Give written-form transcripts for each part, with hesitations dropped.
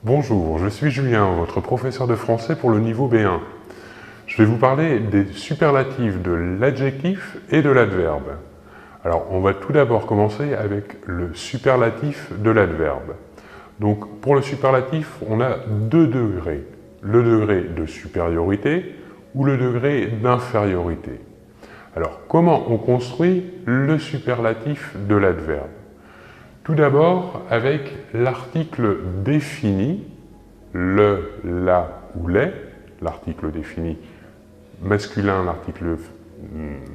Bonjour, je suis Julien, votre professeur de français pour le niveau B1. Je vais vous parler des superlatifs de l'adjectif et de l'adverbe. Alors, on va tout d'abord commencer avec le superlatif de l'adverbe. Donc, pour le superlatif, on a deux degrés. Le degré de supériorité ou le degré d'infériorité. Alors, comment on construit le superlatif de l'adverbe? Tout d'abord avec l'article défini, le, la ou les, l'article défini masculin, l'article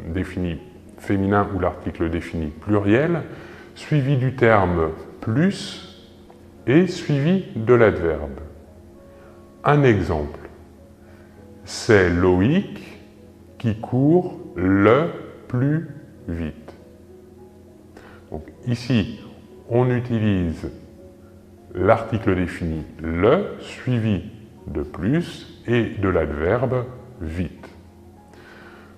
défini féminin ou l'article défini pluriel, suivi du terme plus et suivi de l'adverbe. Un exemple, c'est Loïc qui court le plus vite. Donc ici, on utilise l'article défini le, suivi de plus et de l'adverbe vite.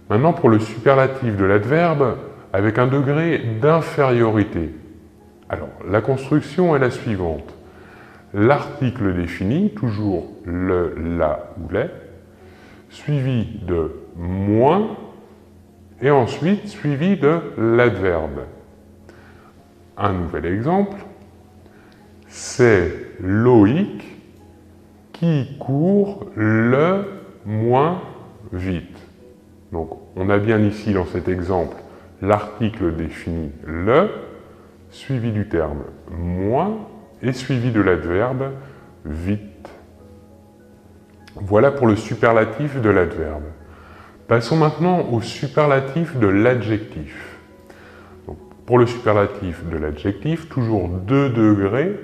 Maintenant, pour le superlatif de l'adverbe, avec un degré d'infériorité. Alors, la construction est la suivante. L'article défini, toujours le, la ou les, suivi de moins et ensuite suivi de l'adverbe. Un nouvel exemple, c'est Loïc qui court le moins vite. Donc, on a bien ici dans cet exemple l'article défini le, suivi du terme moins et suivi de l'adverbe vite. Voilà pour le superlatif de l'adverbe. Passons maintenant au superlatif de l'adjectif. Pour le superlatif de l'adjectif, toujours deux degrés,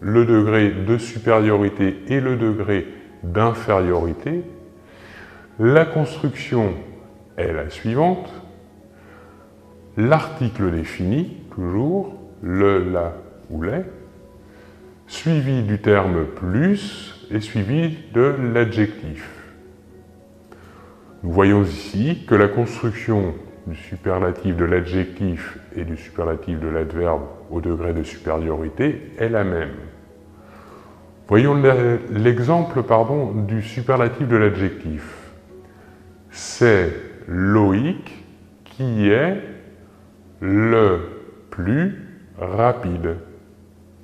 le degré de supériorité et le degré d'infériorité. La construction est la suivante. L'article défini, toujours, le, la ou les, suivi du terme plus et suivi de l'adjectif. Nous voyons ici que la construction du superlatif de l'adjectif et du superlatif de l'adverbe au degré de supériorité est la même. Voyons l'exemple du superlatif de l'adjectif. C'est Loïc qui est le plus rapide.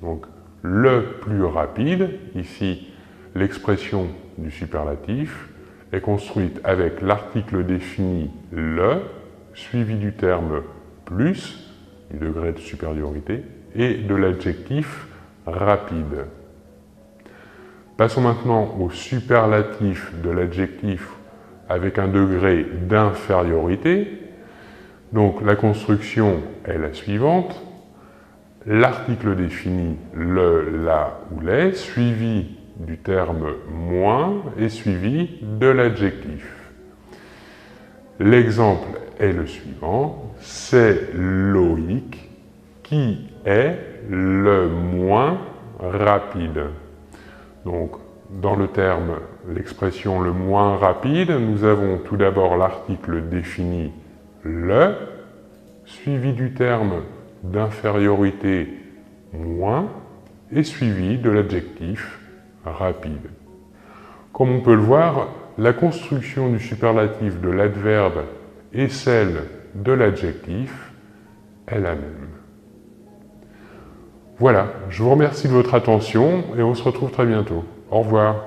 Donc, le plus rapide, ici, l'expression du superlatif est construite avec l'article défini le, suivi du terme plus, du degré de supériorité, et de l'adjectif rapide. Passons maintenant au superlatif de l'adjectif avec un degré d'infériorité. Donc la construction est la suivante. L'article défini le, la ou les, suivi du terme moins et suivi de l'adjectif. L'exemple est le suivant, c'est Loïc qui est le moins rapide. Donc, dans le terme, l'expression le moins rapide, nous avons tout d'abord l'article défini le, suivi du terme d'infériorité moins et suivi de l'adjectif rapide. Comme on peut le voir, la construction du superlatif de l'adverbe et celle de l'adjectif est la même. Voilà, je vous remercie de votre attention et on se retrouve très bientôt. Au revoir.